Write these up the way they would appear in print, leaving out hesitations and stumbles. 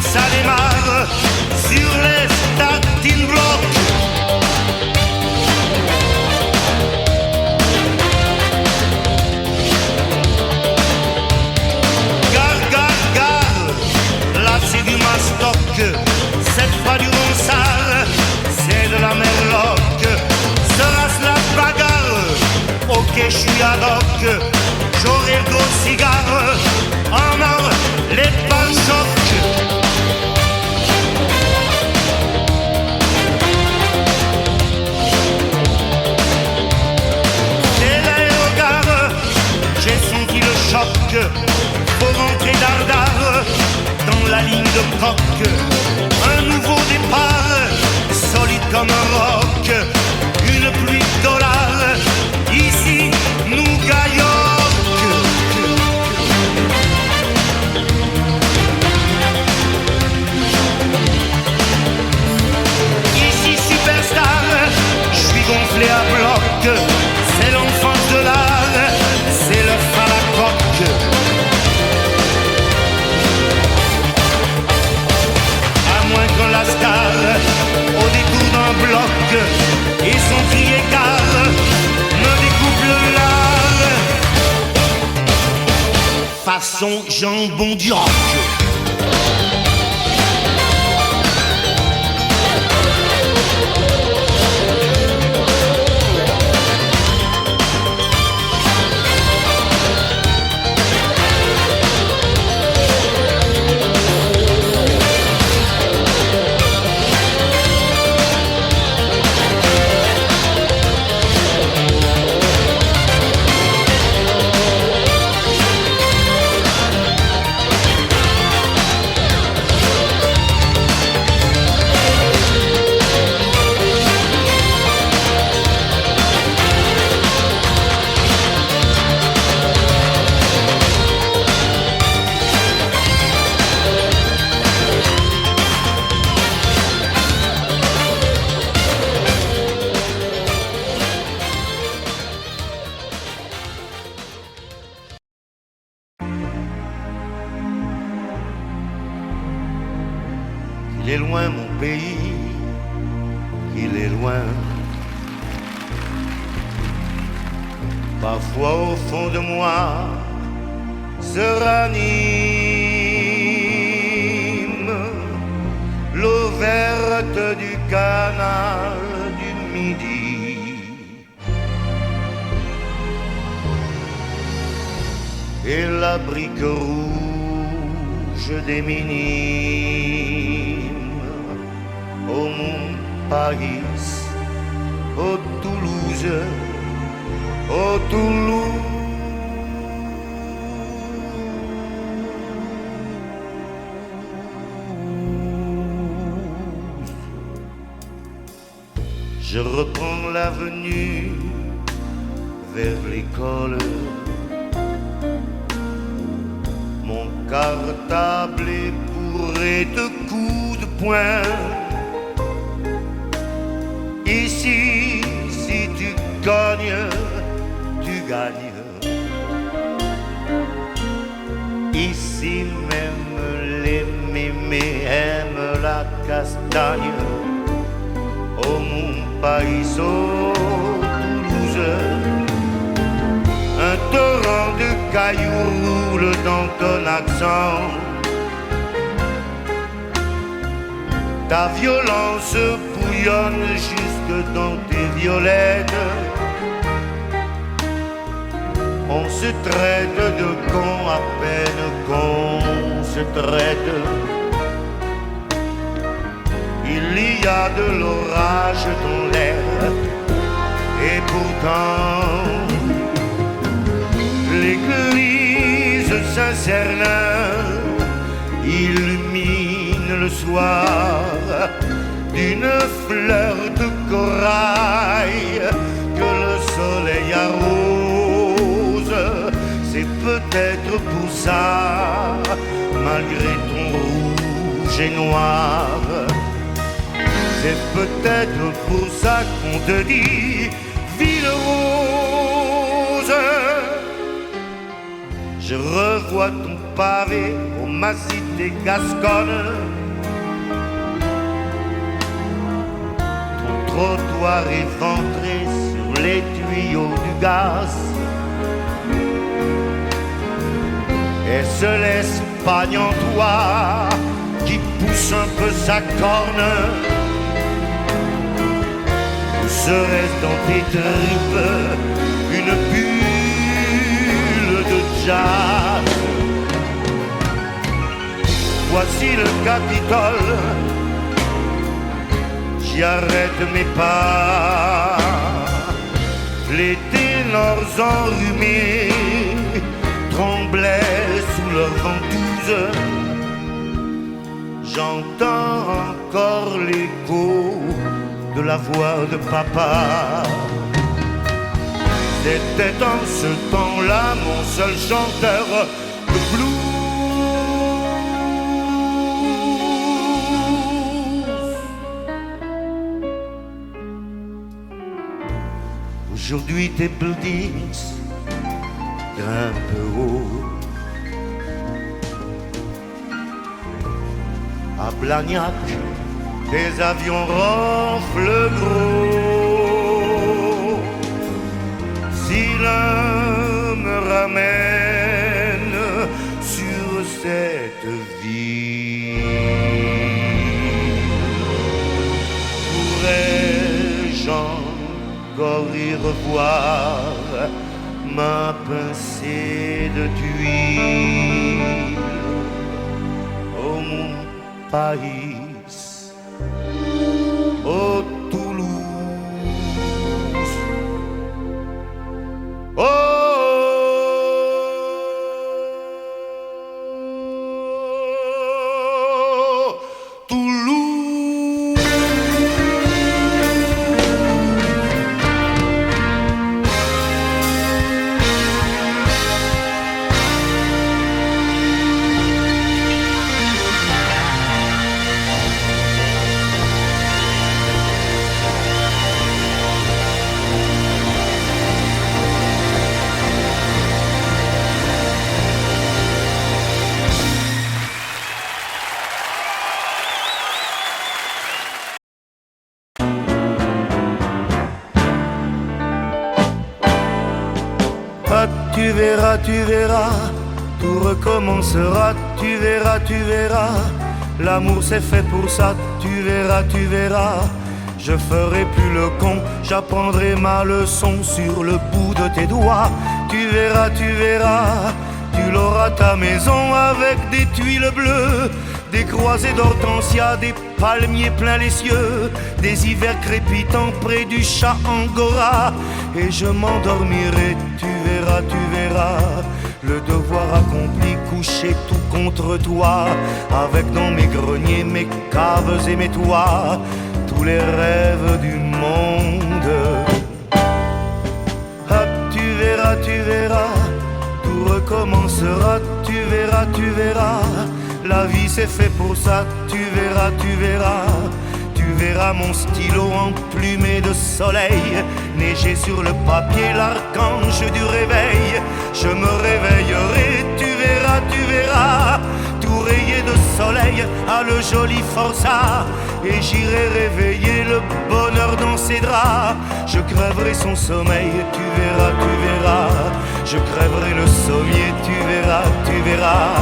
ça démarre sur les starting blocks. Gare, gare, gare, là c'est du mastoc, c'est pas du ronsard, c'est de la merloc. Sera-ce la bagarre? Ok, je suis ad hoc, j'aurai le gros cigare, en or, les pare-chocs. C'est l'aérogare, j'ai senti le choc, faut rentrer dardard dans la ligne de coque. Un nouveau départ, solide comme un roc, une pluie de dollars, ici nous gagnons. Ici superstar, je suis gonflé à bloc, c'est l'enfance de l'art, c'est le à la coque. À moins que la star, au détour d'un bloc, et son cri écart me découpe le lard façon jambon du roc. Il est loin mon pays, il est loin. Parfois au fond de moi se ranime l'eau verte du canal du Midi. Et la brique rouge des minimes au Montparnasse, au Toulouse, au Toulouse. Je reprends l'avenue vers l'école. Mon cartable est bourré de coups de poing. Ici, si tu gagnes, tu gagnes. Ici même les mémés aiment la castagne. Au Montparnasse, au Toulouse, un torrent de cailloux roule dans ton accent. Ta violence bouillonne jusque dans tes violettes. On se traite de con à peine qu'on se traite. Il y a de l'orage dans l'air. Et pourtant l'église Saint-Cernin illumine le soir d'une fleur de corail que le soleil arrose. C'est peut-être pour ça, malgré ton rouge et noir, c'est peut-être pour ça qu'on te dit ville rose. Je revois ton pavé au massif des Gasconnes. Ton trottoir éventré sur les tuyaux du gaz. Est-ce l'Espagne en toi qui pousse un peu sa corne? Ou serait-ce dans tes tripes une bulle de jazz? Voici le Capitole, j'y arrête mes pas. Les ténors enrhumés tremblaient sous leur ventouse. J'entends encore l'écho de la voix de papa. C'était en ce temps-là mon seul chanteur de blues. Aujourd'hui tes buildings grimpent haut. À Blagnac, des avions ronflent gros. Si l'un me ramène sur cette ville, pourrais-je encore y revoir ma pincée de tuile? Oh mon pays, oh Toulouse, oh Toulouse. Ah, tu verras, tout recommencera, tu verras, l'amour c'est fait pour ça, tu verras, je ferai plus le con, j'apprendrai ma leçon sur le bout de tes doigts, tu verras, tu l'auras ta maison avec des tuiles bleues, des croisées d'hortensia, des palmiers plein les cieux, des hivers crépitants près du chat Angora, et je m'endormirai, tu verras, le devoir accompli, couché tout contre toi, avec dans mes greniers, mes caves et mes toits, tous les rêves du monde. Ah, tu verras, tout recommencera, tu verras, la vie c'est fait pour ça, tu verras, tu verras mon stylo emplumé de soleil, neiger sur le papier l'archange du réveil, je me réveillerai, tu verras, tout rayé de soleil à le joli forçat, et j'irai réveiller le bonheur dans ses draps, je crèverai son sommeil, tu verras, je crèverai le sommier, tu verras,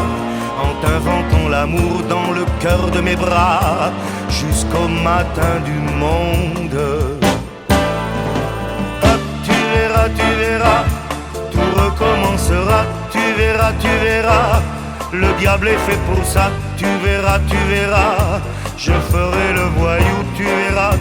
en t'inventant l'amour dans le cœur de mes bras, jusqu'au matin du monde. Ah, tu verras, tout recommencera, tu verras, le diable est fait pour ça, tu verras, je ferai le voyou, tu verras,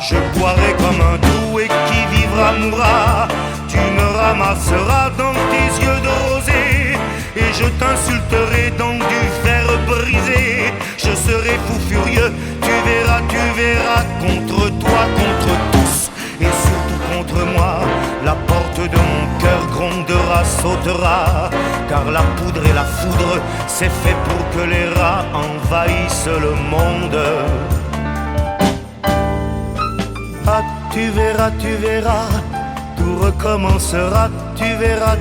je boirai comme un doux et qui vivra mourra, tu me ramasseras dans tes yeux de rosée, et je t'insulterai dans du fer brisé, je serai fou furieux, tu verras, contre toi, contre tous, et surtout contre moi, la porte de mon cœur grondera, sautera, car la poudre et la foudre, c'est fait pour que les rats envahissent le monde. Ah, tu verras, tout recommencera, tu verras,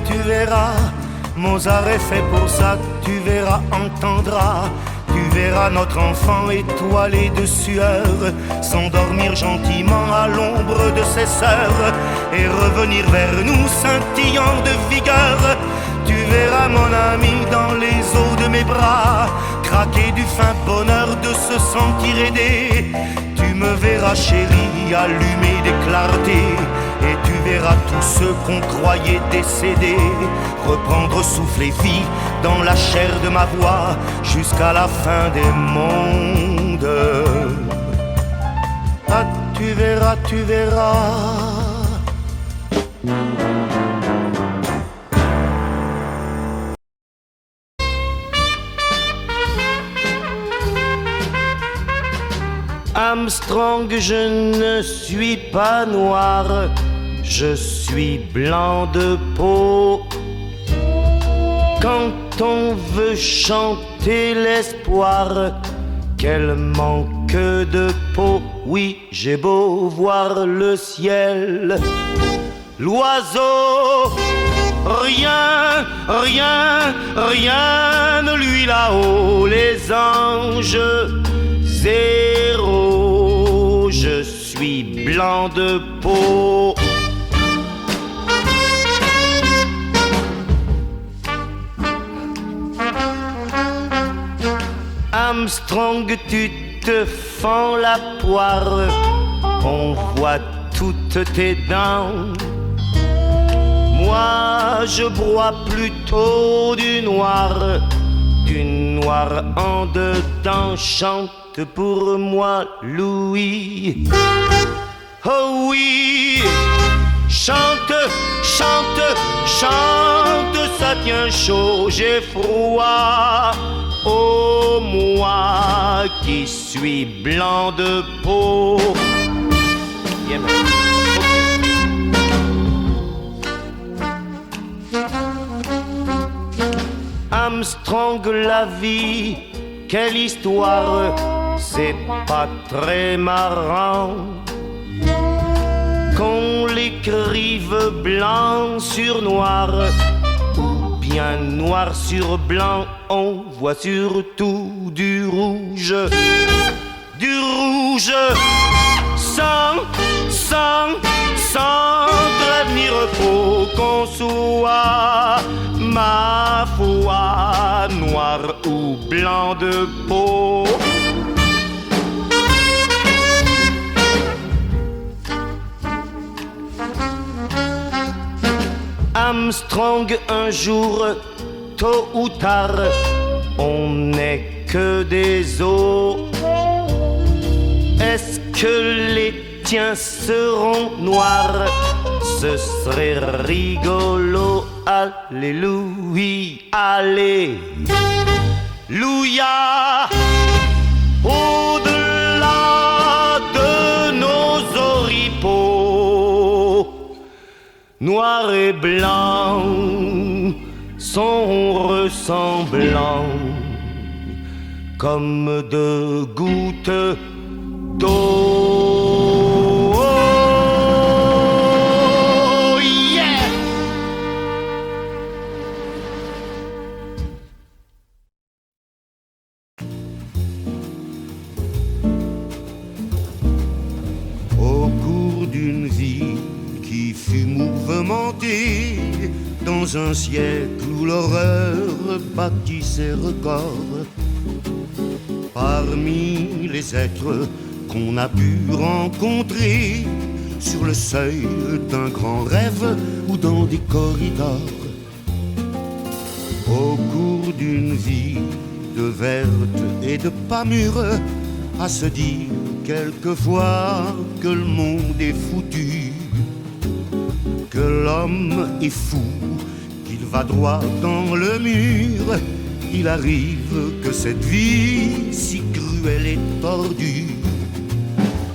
Mozart est fait pour ça, tu verras, entendras. Tu verras notre enfant étoilé de sueur s'endormir gentiment à l'ombre de ses sœurs et revenir vers nous scintillant de vigueur. Tu verras mon ami dans les eaux de mes bras craquer du fin bonheur de se sentir aidé. Tu me verras chérie allumé des clartés et tu verras tous ceux qu'on croyait décédés reprendre souffle et vie dans la chair de ma voix jusqu'à la fin des mondes. Ah, tu verras, tu verras. Armstrong, je ne suis pas noir, je suis blanc de peau. Quand on veut chanter l'espoir, quel manque de peau. Oui, j'ai beau voir le ciel, l'oiseau, rien, rien, rien ne lui là-haut. Les anges, zéro, je suis blanc de peau. Armstrong, tu te fends la poire, on voit toutes tes dents. Moi, je broie plutôt du noir en dedans. Chante pour moi, Louis. Oh oui, chante, chante, chante, ça tient chaud, j'ai froid. Oh, moi qui suis blanc de peau. Yeah, man. Armstrong, la vie, quelle histoire, c'est pas très marrant qu'on l'écrive blanc sur noir. Bien noir sur blanc, on voit surtout du rouge. Du rouge, sans trêve ni repos, qu'on soit, ma foi, noir ou blanc de peau. Armstrong, un jour, tôt ou tard, on n'est que des os. Est-ce que les tiens seront noirs? Ce serait rigolo. Alléluia, alléluia. Au-delà de nos oripeaux, noir et blanc sont ressemblants comme deux gouttes d'eau. Oh, yeah! Au cours d'une vie qui fut mouvementée dans un siècle où l'horreur battit ses records, parmi les êtres qu'on a pu rencontrer sur le seuil d'un grand rêve ou dans des corridors, au cours d'une vie de verte et de pas mûre, à se dire quelquefois que le monde est foutu, que l'homme est fou, qu'il va droit dans le mur. Il arrive que cette vie si cruelle et tordue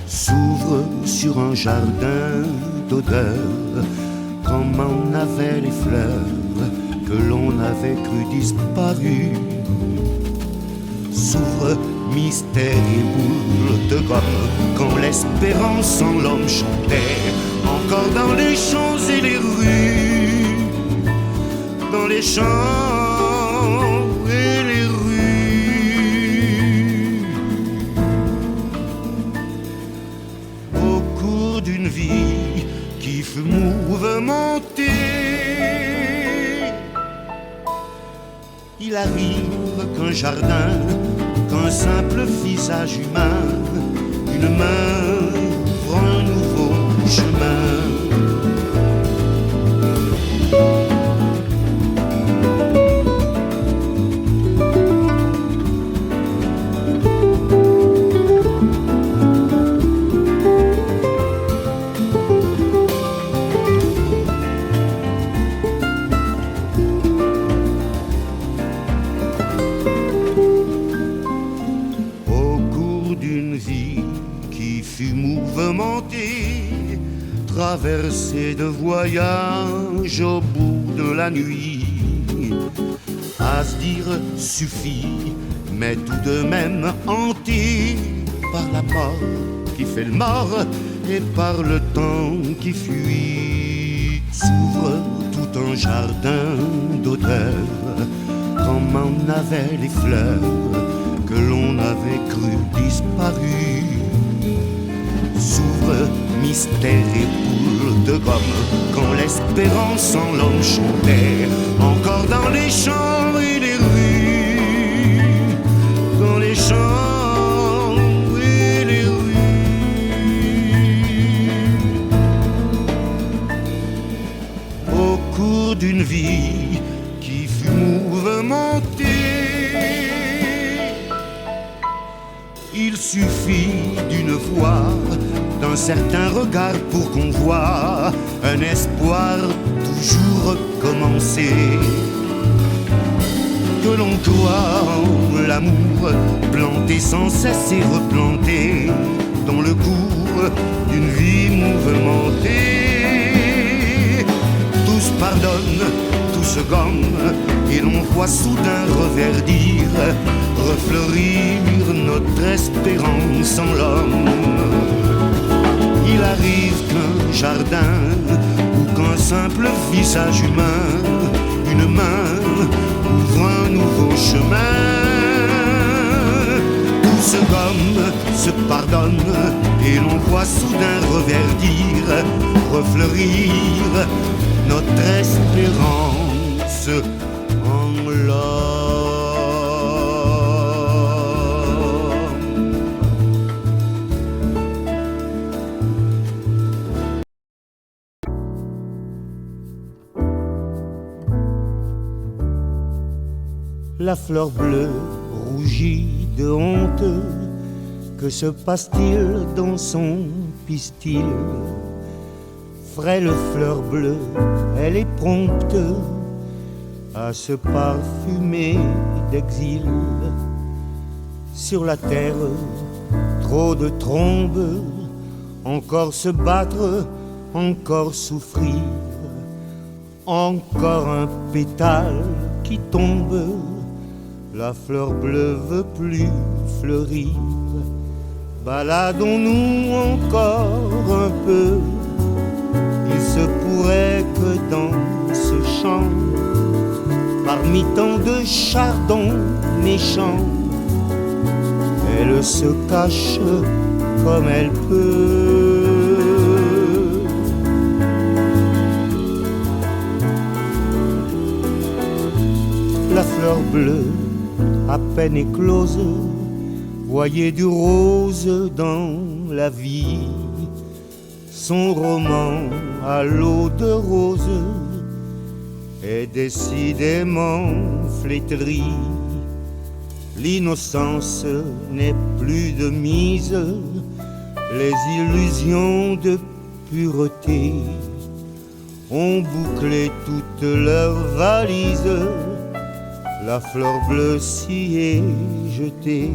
s'ouvre sur un jardin d'odeurs, comme en avaient les fleurs que l'on avait cru disparues. S'ouvre mystère et boule de gomme, quand l'espérance en l'homme chantait encore dans les champs et les rues. dans les champs et les rues. Au cours d'une vie qui fut mouvementée, il arrive qu'un jardin, qu'un simple visage humain, une main ouvre un nouveau chemin. Traversée de voyage au bout de la nuit, à se dire suffit, mais tout de même hanté par la mort qui fait le mort et par le temps qui fuit. S'ouvre tout un jardin d'odeurs, comme en avaient les fleurs que l'on avait cru disparues. S'ouvre mystère et boule de gomme, quand l'espérance en l'homme chantait, encore dans les champs et les rues, dans les champs et les rues. Au cours d'une vie qui fut mouvementée, il suffit d'une voix, d'un certain regard pour qu'on voie un espoir toujours recommencer. Que l'on doit l'amour planter sans cesse et replanter dans le cours d'une vie mouvementée. Tout se pardonne, tout se gomme et l'on voit soudain reverdir, refleurir notre espérance en l'homme. Il arrive qu'un jardin ou qu'un simple visage humain, une main ouvre un nouveau chemin. Tout se gomme, se pardonne et l'on voit soudain reverdir, refleurir notre espérance en l'homme. La fleur bleue rougit de honte, que se passe-t-il dans son pistil? Frêle fleur bleue, elle est prompte à se parfumer d'exil. Sur la terre, trop de trombes, encore se battre, encore souffrir, encore un pétale qui tombe. La fleur bleue veut plus fleurir. Baladons-nous encore un peu. Il se pourrait que dans ce champ, parmi tant de chardons méchants, elle se cache comme elle peut. La fleur bleue, à peine éclose, voyait du rose dans la vie. Son roman à l'eau de rose est décidément flétri. L'innocence n'est plus de mise, les illusions de pureté ont bouclé toutes leurs valises. La fleur bleue s'y est jetée.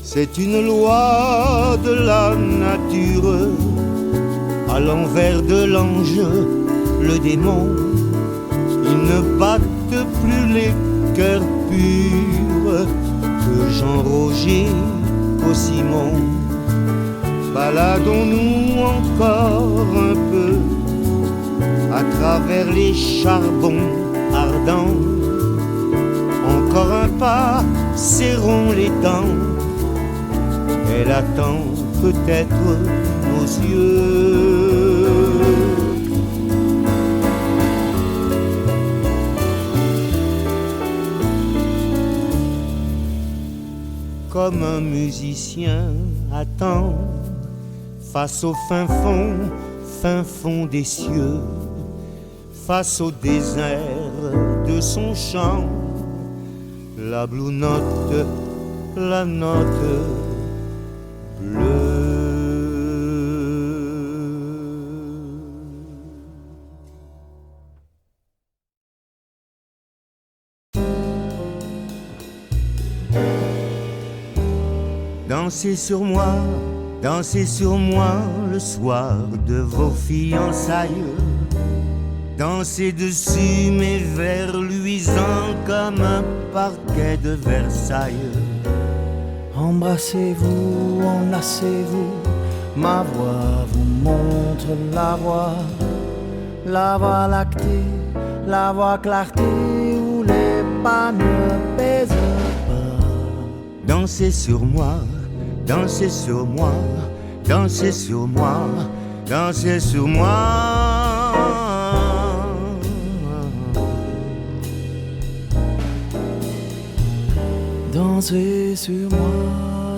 C'est une loi de la nature. À l'envers de l'ange, le démon, ils ne battent plus les cœurs purs que Jean-Roger qu'au Simon. Baladons-nous encore un peu à travers les charbons ardents. perdant. Encore un pas, serrons les dents. Elle attend peut-être nos yeux. Comme un musicien attend face au fin fond des cieux, face au désert de son chant, la blue note, la note bleue. Dansez sur moi le soir de vos fiançailles. Dansez dessus mes vers luisants comme un parquet de Versailles. Embrassez-vous, enlacez-vous, ma voix vous montre la voie lactée, la voie clarté où les pas ne pèsent pas. Dansez sur moi, dansez sur moi, dansez sur moi, dansez sur moi.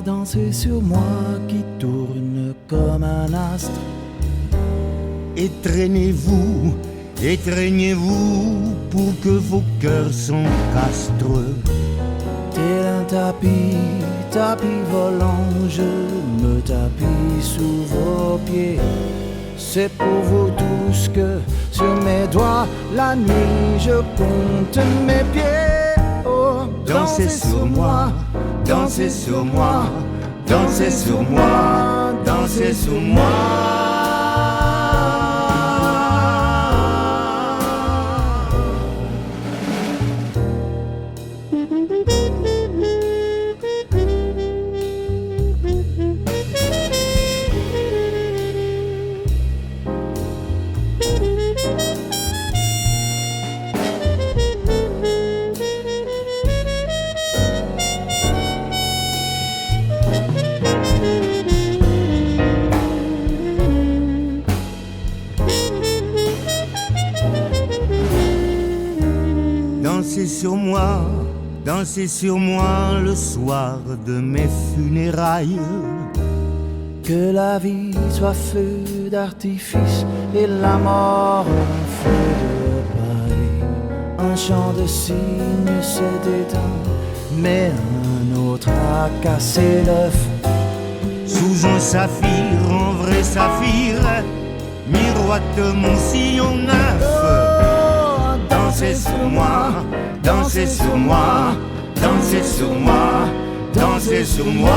Dansez sur moi qui tourne comme un astre. Étreignez-vous, étreignez-vous pour que vos cœurs s'encastrent. Tel un tapis volant, je me tapis sous vos pieds. C'est pour vous tous que sur mes doigts, la nuit, je compte mes pieds. Oh, dansez sur moi, dansez sur moi, dansez sur moi, dansez sur moi. Dansez sur moi le soir de mes funérailles. Que la vie soit feu d'artifice et la mort un feu de paille. Un chant de cygne s'est éteint, mais un autre a cassé l'œuf. Sous un saphir, un vrai saphir, miroite mon sillon neuf. Oh, dansez sur moi, dansez sur moi, dansez sur moi, dansez sur moi.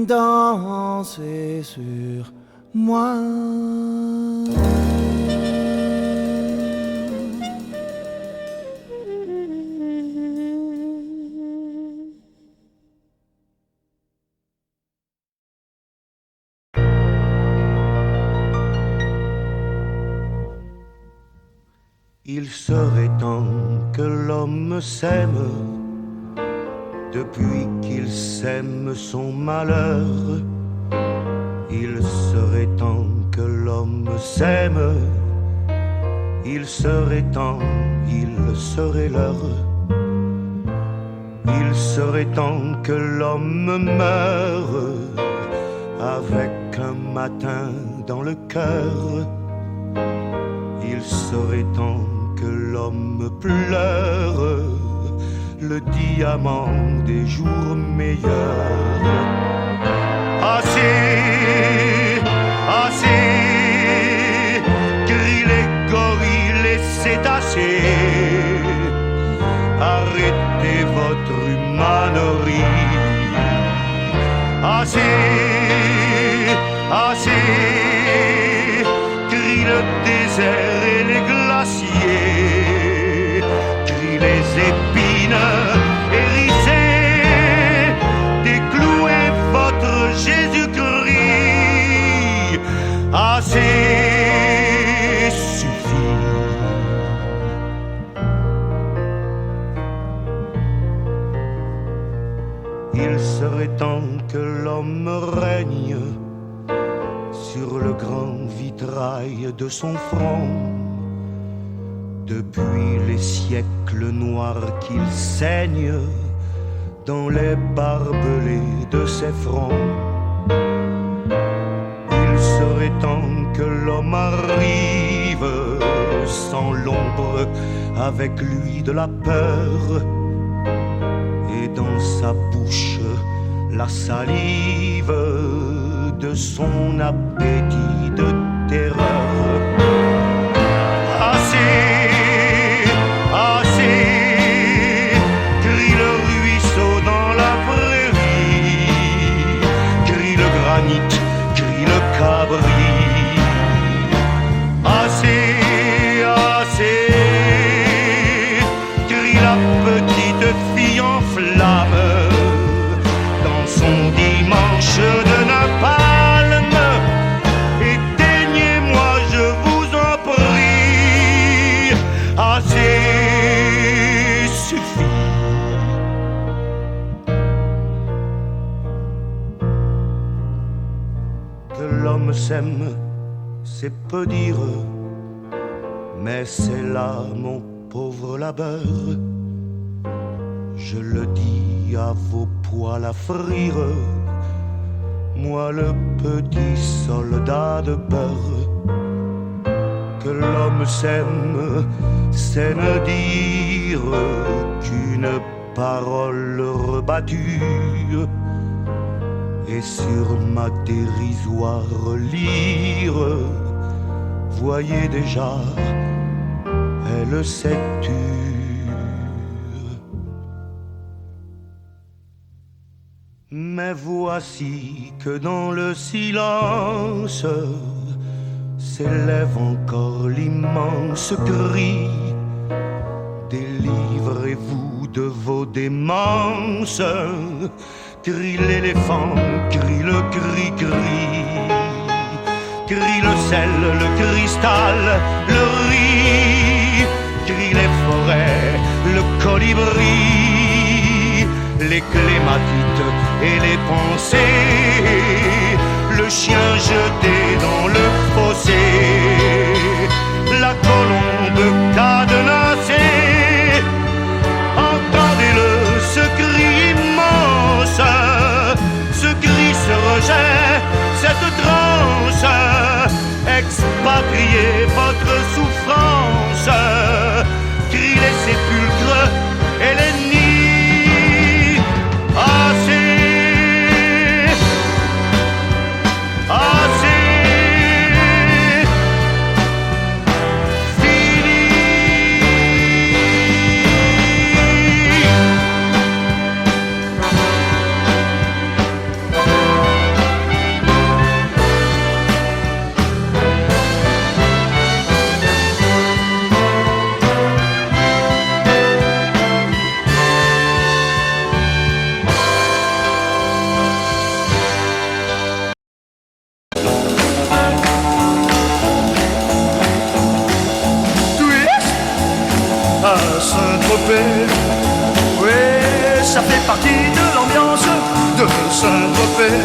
Dansez sur moi. Il serait temps que l'homme s'aime, depuis qu'il sème son malheur. Il serait temps que l'homme s'aime, il serait temps, il serait l'heure. Il serait temps que l'homme meure, avec un matin dans le cœur. Il serait temps que l'homme pleure, le diamant des jours meilleurs. Assez, assez, crient les gorilles, les cétacés. Arrêtez votre humanerie. Assez, assez, crient le désert et les glaciers, crient les épines hérissées, déclouez votre Jésus. Il serait temps que l'homme règne sur le grand vitrail de son front. Depuis les siècles noirs qu'il saigne dans les barbelés de ses fronts. Il serait temps que l'homme arrive sans l'ombre avec lui de la peur, et dans sa bouche la salive de son appétit de terreur. Assez, assez, crie le ruisseau dans la prairie, crie le granit, crie le cabri. Assez, assez, crie la petite fille en flamme dans son dimanche de napalm. Éteignez-moi, je vous en prie. Assez suffit. Que l'homme s'aime, c'est peu dire, mais c'est là mon pauvre labeur. Je le dis à vos poils à frire, moi le petit soldat de beurre. Que l'homme s'aime, c'est ne dire qu'une parole rebattue, et sur ma dérisoire lyre, voyez déjà, elle s'est tue. Mais voici que dans le silence s'élève encore l'immense cri. Délivrez-vous de vos démences. Crie l'éléphant, crie le cri-cri, crie le sel, le cristal, le riz, crie les forêts, le colibri, les clématites et les pensées, le chien jeté dans le fossé, la colombe cadenassée. Entendez-le, ce cri immense, ce cri, ce rejet, cette transe. Expatriez votre souffrance, crie les sépulcres et les nids. Assez, assez, fini. À Saint-Tropez, oui, ça fait partie de l'ambiance de Saint-Tropez.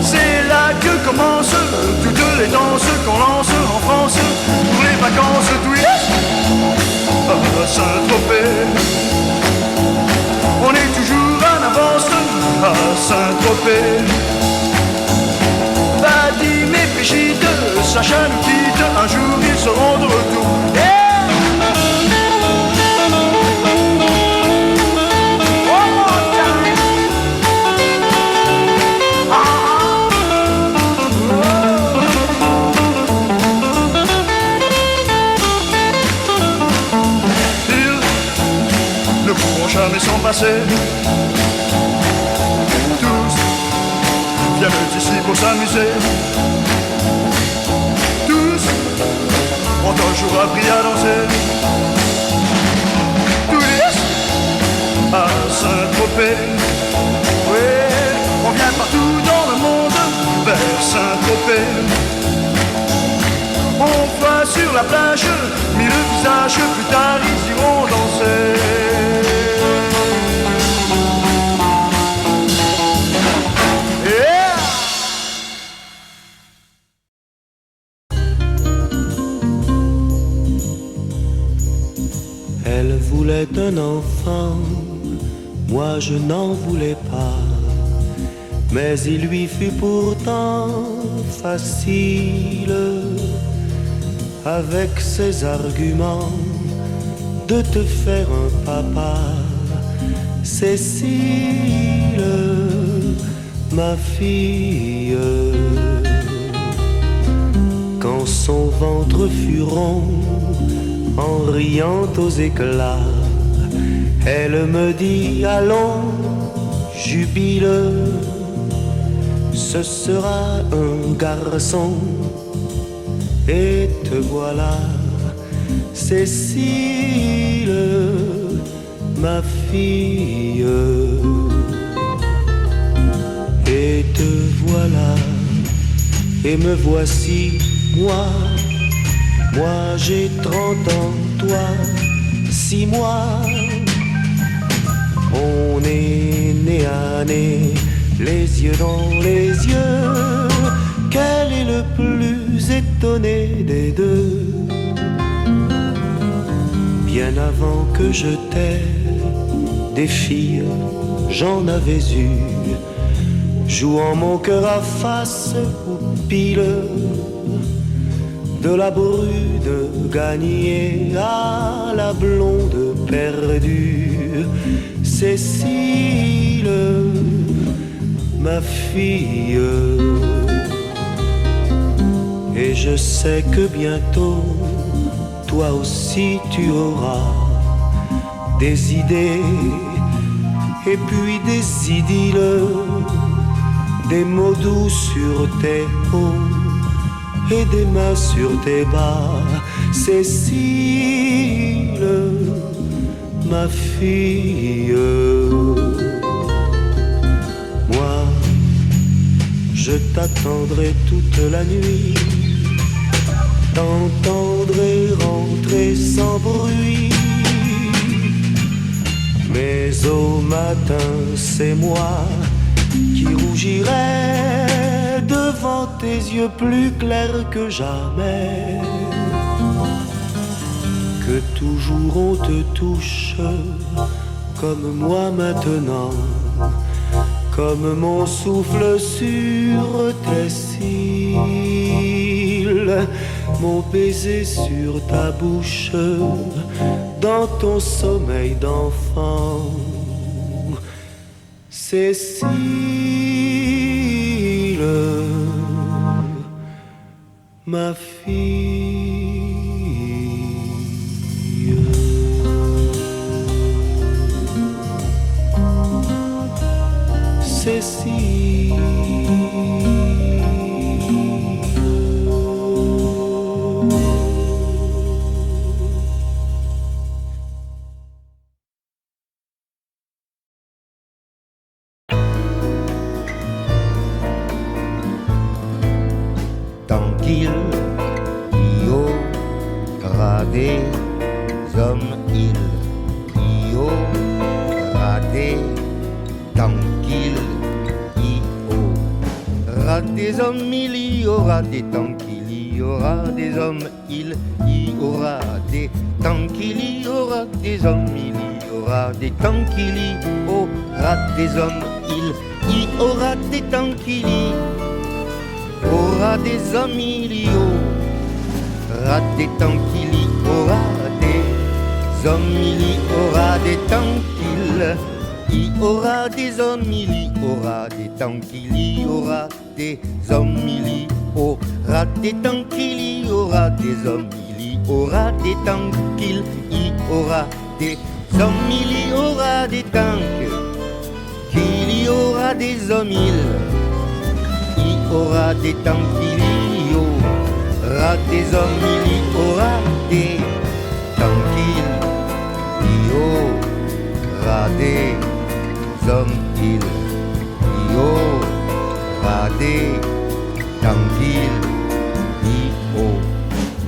C'est là que commencent toutes les danses qu'on lance en France pour les vacances touristes. À Saint-Tropez, on est toujours en avance à Saint-Tropez. Vadim et Brigitte, Sacha nous quitte, un jour ils seront de retour. Ne pourront jamais s'en passer. Tous viennent ici pour s'amuser. Tous ont un jour appris à danser. Touristes à Saint-Tropez, oui, on vient partout dans le monde vers Saint-Tropez. On voit sur la plage, mis le visage, plus tard ils iront danser. Elle voulait un enfant, moi je n'en voulais pas. Mais il lui fut pourtant facile, avec ses arguments, de te faire un papa. Cécile, ma fille. Quand son ventre fut rond, en riant aux éclats, elle me dit allons, jubile, ce sera un garçon. Et te voilà, Cécile, ma fille. Et te voilà, et me voici, moi j'ai 30 ans, toi 6 mois. On est nez à nez, les yeux dans les yeux. Quel est le plus étonné des deux? Bien avant que je t'aie, des filles, j'en avais eu, jouant mon cœur à face aux piles. De la brune gagnée à la blonde perdue, Cécile, ma fille. Et je sais que bientôt, toi aussi tu auras des idées et puis des idylles, des mots doux sur tes hauts et des mains sur tes bas, Cécile, ma fille. Moi, je t'attendrai toute la nuit, t'entendrai rentrer sans bruit. Mais au matin, c'est moi qui rougirai devant tes yeux plus clairs que jamais. Que toujours on te touche comme moi maintenant, comme mon souffle sur tes cils, mon baiser sur ta bouche, dans ton sommeil d'enfant, Cécile, ma fille. Cécile. Tant qu'il y aura des hommes, il y aura des tant qu'il y aura des hommes, il y aura des tant qu'il y aura des hommes, il y aura des tant qu'il y aura des hommes, il y aura des tant qu'il y aura des hommes, il y aura des tant qu'il y aura des hommes, il y aura des tant qu'il y aura des hommes, il y aura des tant qu'il y aura des hommes, il y aura des tant qu'il y aura des hommes, il y aura des tant qu'il y aura des hommes, il y aura des tant qu'il y aura des hommes, il y aura des tant qu'il y aura des hommes, il y aura des tant qu'il y aura des hommes, il y aura des tant qu'il y aura des hommes, il y aura des tant qu'il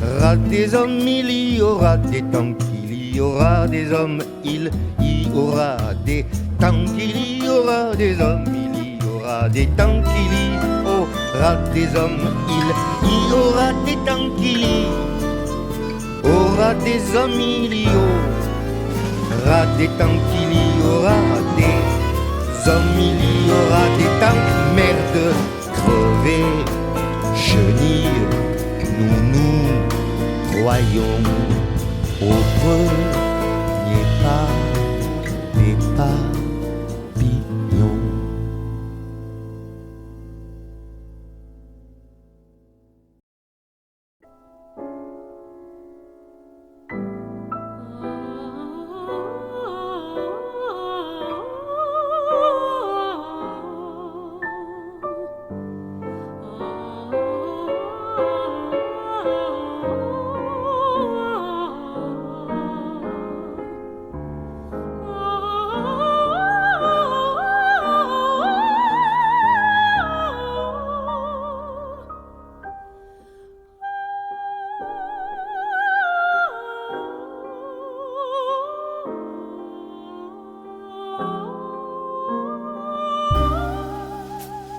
y aura des hommes, il y aura des tant qu'il y aura des hommes, il y aura des tant qu'il y aura des hommes, il y aura des tant qu'il y aura des hommes, il y aura des tant qu'il y aura des hommes, il y Des temps qu'il y aura des hommes, il y aura des temps merde, crever, chenille, nous croyons au premier pas des papillons.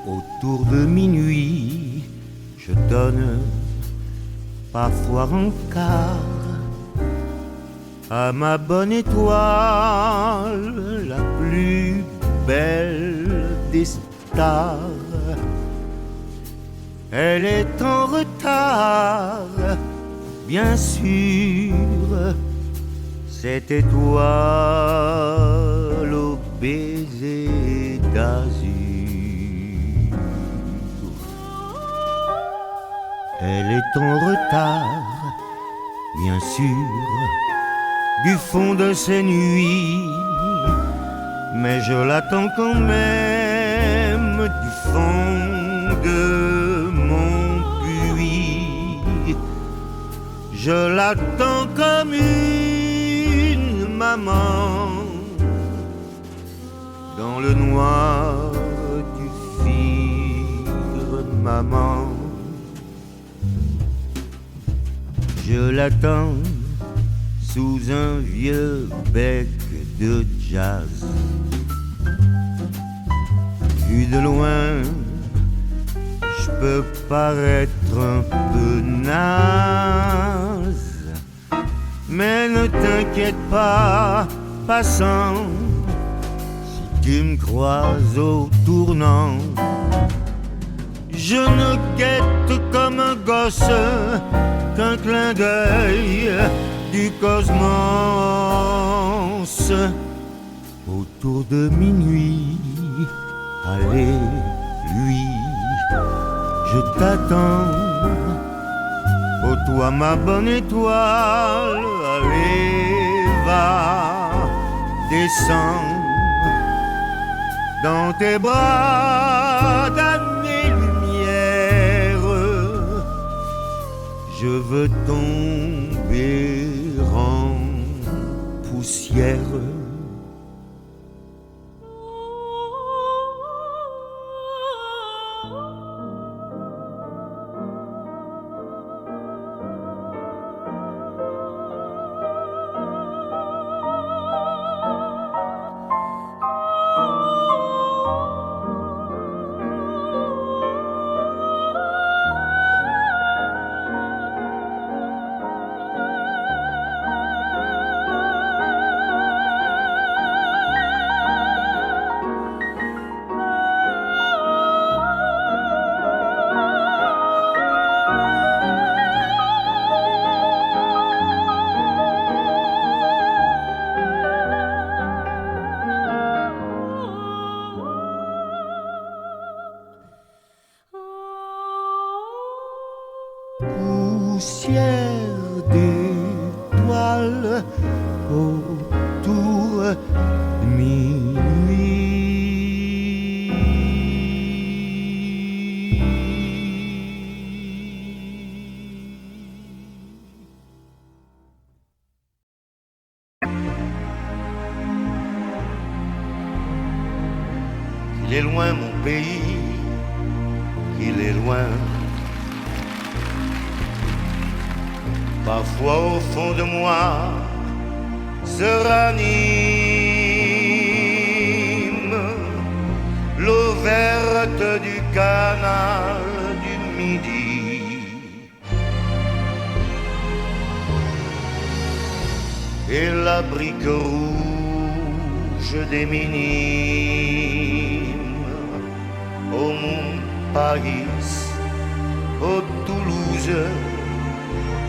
Autour de minuit, je donne parfois un quart à ma bonne étoile, la plus belle des stars. Elle est en retard, bien sûr, cette étoile au baiser d'azur. Elle est en retard, bien sûr, du fond de ses nuits, mais je l'attends quand même du fond de mon puits. Je l'attends comme une maman dans le noir du firmament. Je l'attends sous un vieux bec de jazz. Vu de loin, je peux paraître un peu naze, mais ne t'inquiète pas, passant, si tu me croises au tournant. Je ne guette comme un gosse qu'un clin d'œil du cosmos. Autour de minuit, allez, lui, je t'attends. Oh toi ma bonne étoile, allez, va, descends dans tes bras d'années-lumière. Je veux tomber en poussière. Poussière d'étoiles autour de minuit. Il est loin mon pays, il est loin. Parfois au fond de moi se ranime l'eau verte du canal du Midi. et la brique rouge des minimes. Au mon pays, au Toulouse,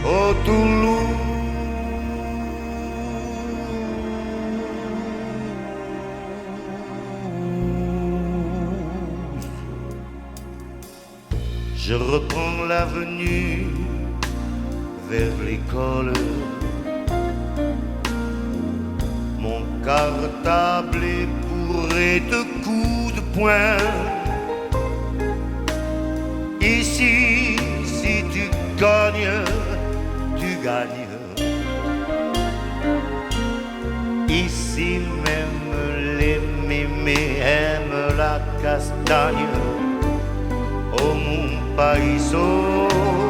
au Toulouse. Je reprends l'avenue vers l'école. Mon cartable est bourré de coups de poing. Ici, si tu gagnes, tu gagnes. Ici même les mémés aiment la castagne. Oh mon pays, oh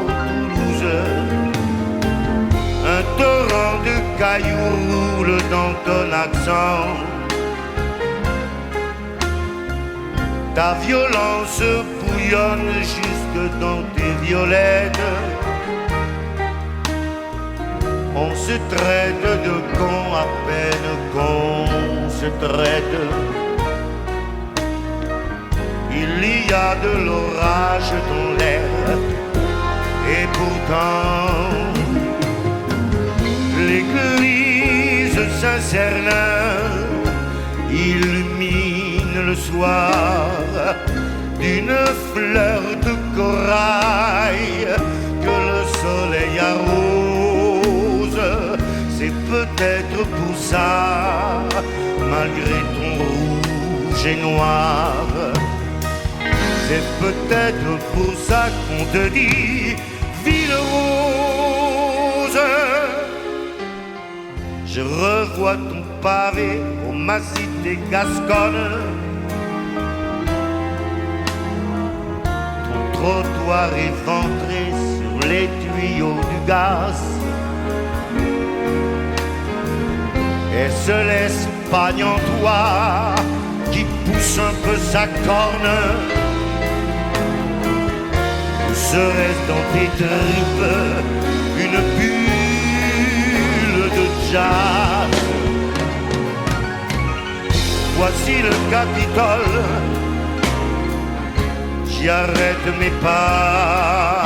Toulouse, un torrent de cailloux roule dans ton accent. Ta violence bouillonne jusque dans tes violettes. On se traite de con à peine qu'on se traite. Il y a de l'orage dans l'air et pourtant l'église Saint-Cernin illumine le soir d'une fleur de corail que le soleil arrose. C'est peut-être pour ça, malgré ton rouge et noir, c'est peut-être pour ça qu'on te dit ville rose. Je revois ton pavé au massif des Gasconnes, ton trottoir éventré sur les tuyaux du gaz. Est-ce l'Espagne en toi qui pousse un peu sa corne? Serait-ce dans tes tripes une bulle de jazz? Voici le Capitole, j'y arrête mes pas.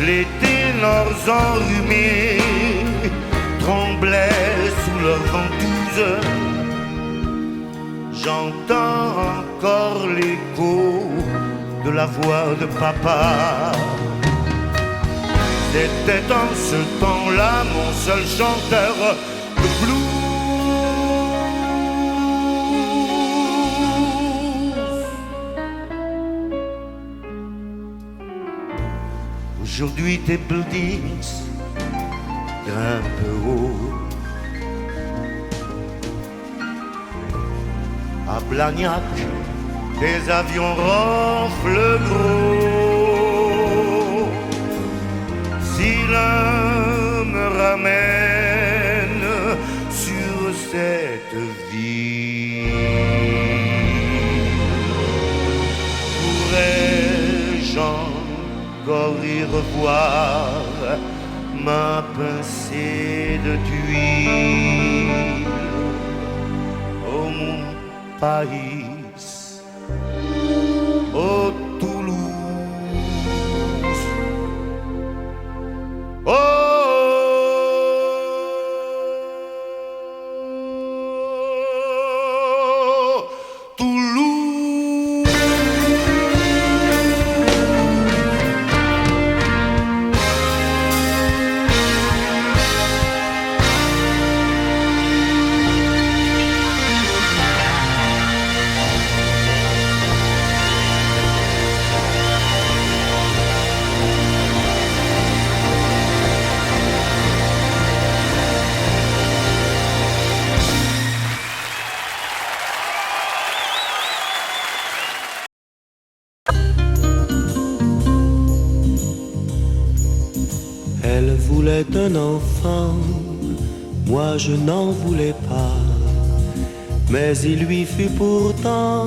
Les ténors enrhumés tremblaient sous leur ventouse. J'entends encore l'écho de la voix de papa. C'était en ce temps-là mon seul chanteur de blues. Aujourd'hui tes buildings grimpent haut. À Blagnac, des avions ronflent gros. Si l'un me ramène sur cette ville, pourrais-je encore y revoir ma pincée de tuile? Oh mon pays, oh Toulouse, oh Toulouse. Elle voulait un enfant, moi je n'en voulais pas. Mais il lui fut pourtant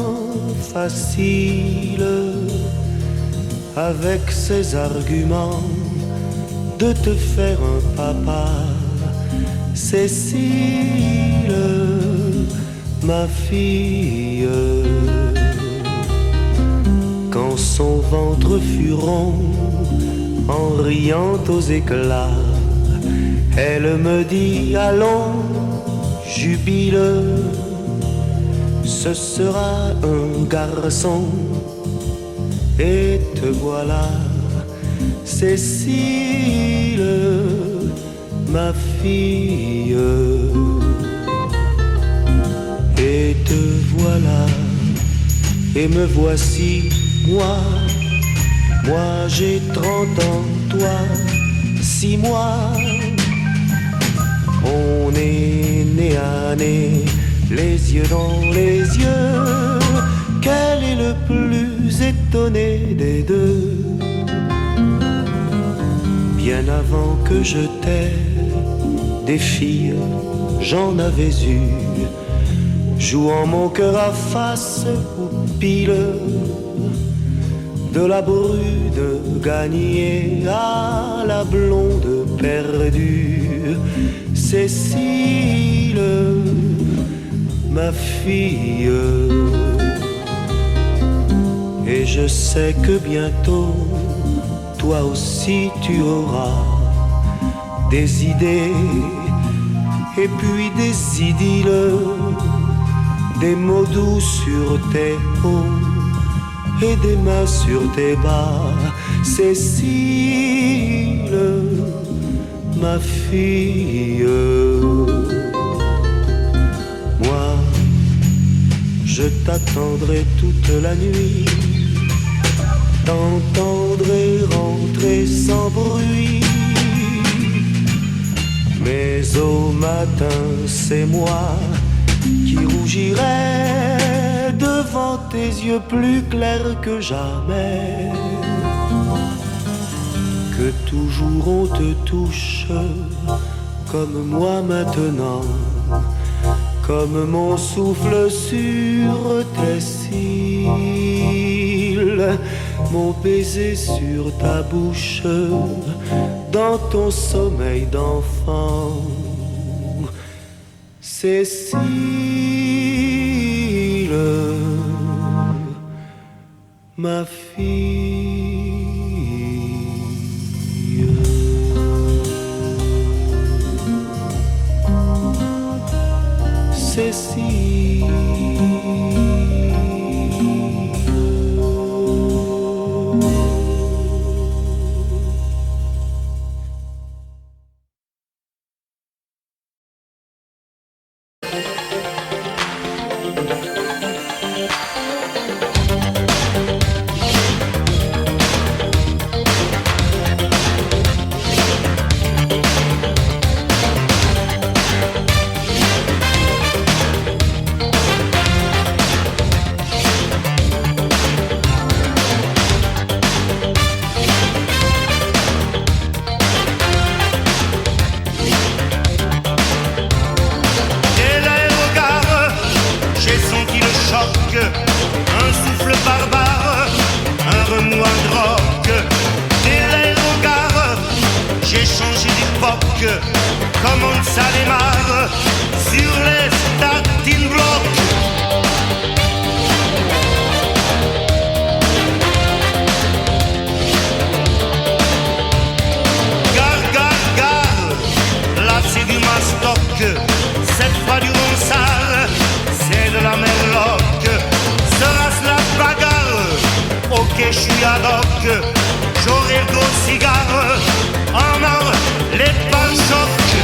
facile, avec ses arguments, de te faire un papa. Cécile, ma fille, quand son ventre fut rond, en riant aux éclats, elle me dit allons, jubile, ce sera un garçon. Et te voilà, Cécile, ma fille. Et te voilà, et me voici, moi j'ai 30 ans, toi 6 mois. On est nez à nez, les yeux dans les yeux. Quel est le plus étonné des deux? Bien avant que je t'aie, des filles, j'en avais eu, jouant mon cœur à face aux piles, de la brune gagnée à la blonde perdue. Cécile, ma fille. Et je sais que bientôt, toi aussi tu auras des idées et puis des idylles, des mots doux sur tes hauts et des mains sur tes bas. Cécile, ma fille. Moi, je t'attendrai toute la nuit, t'entendrai rentrer sans bruit. Mais au matin, c'est moi qui rougirai devant tes yeux plus clairs que jamais. Que toujours on te touche comme moi maintenant, comme mon souffle sur tes cils, mon baiser sur ta bouche, dans ton sommeil d'enfant. Cécile, ma fille. Cécile. Un souffle barbare, un remous de roc. Dès l'aérogare, j'ai changé d'époque. Comme on ça démarre sur les starting blocks. Gare, gare, gare, là c'est du mastoc. Cette fois du Ronsard, c'est de la merloc. Sera-ce la bagarre? Ok, je suis ad hoc. J'aurai le gros cigare en or, les pare-chocs.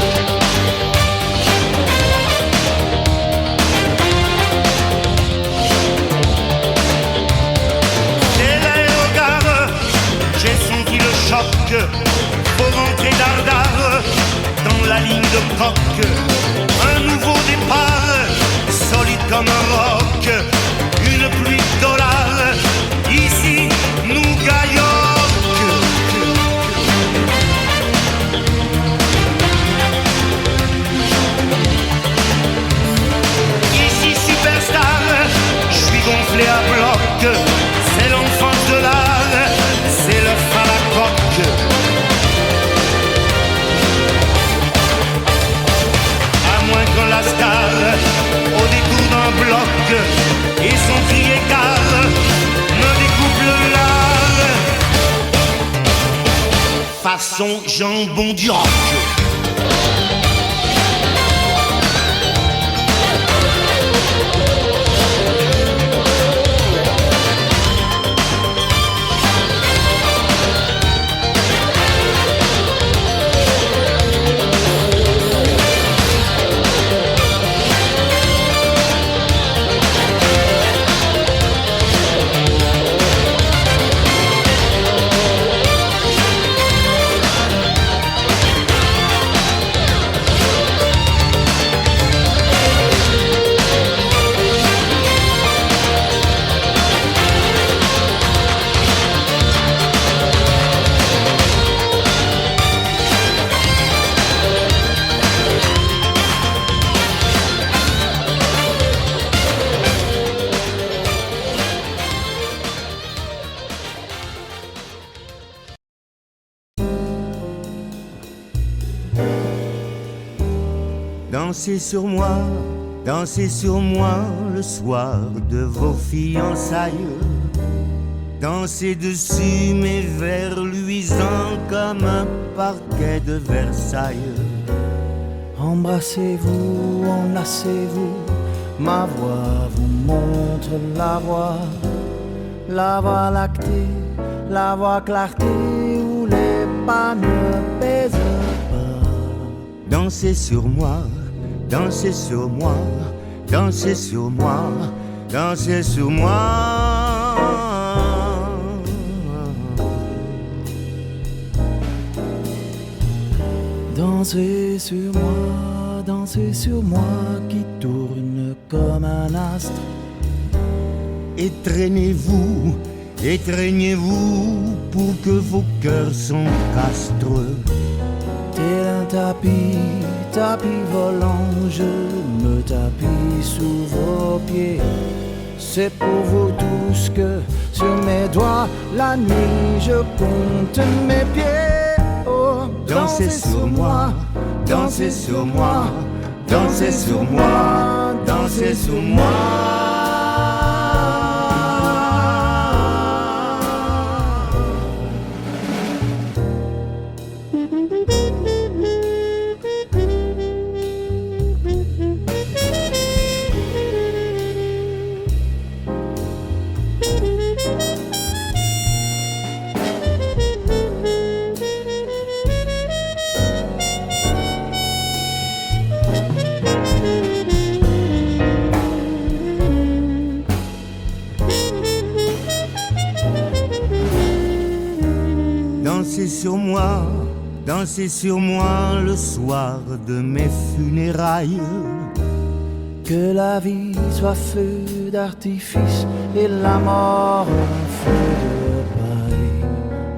Dès l'aérogare, j'ai senti le choc. Faut rentrer dardard dans la ligne de coq. Un nouveau départ, solide comme un roc. Une pluie de dollars, ici nous gagnons. Ici superstar, je suis gonflé à bloc. C'est l'enfance de l'art, c'est le à la coque. façon jambon d'York. Dansez sur moi le soir de vos fiançailles. Dansez dessus mes vers luisants comme un parquet de Versailles. Embrassez-vous, enlacez-vous, ma voix vous montre la voie lactée, la voie clarté où les pas ne pèsent pas. Dansez sur moi, dansez sur moi, dansez sur moi, dansez sur moi. Dansez sur moi qui tourne comme un astre. Étreignez-vous, étreignez-vous pour que vos cœurs s'encastrent. Tel un tapis volant, je me tapis sous vos pieds. C'est pour vous tous que sur mes doigts, la nuit, je compte mes pieds. Oh, dansez sur moi, dansez sur moi, dansez sur moi, dansez sur moi. Dansez sur moi le soir de mes funérailles. Que la vie soit feu d'artifice et la mort un feu de paille.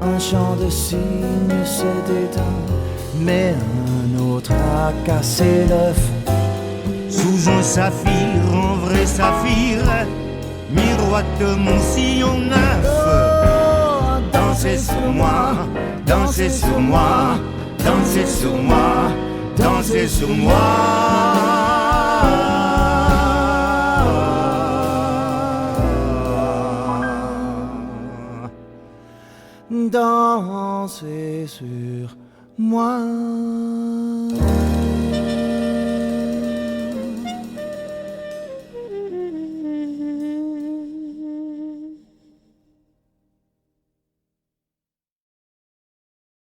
Un chant de cygne s'est éteint, mais un autre a cassé l'œuf. Sous un saphir, un vrai saphir, miroite mon sillon neuf. Oh, dansez sur moi, dansez sur moi, dansez sur moi, dansez sur moi. Dansez sur moi.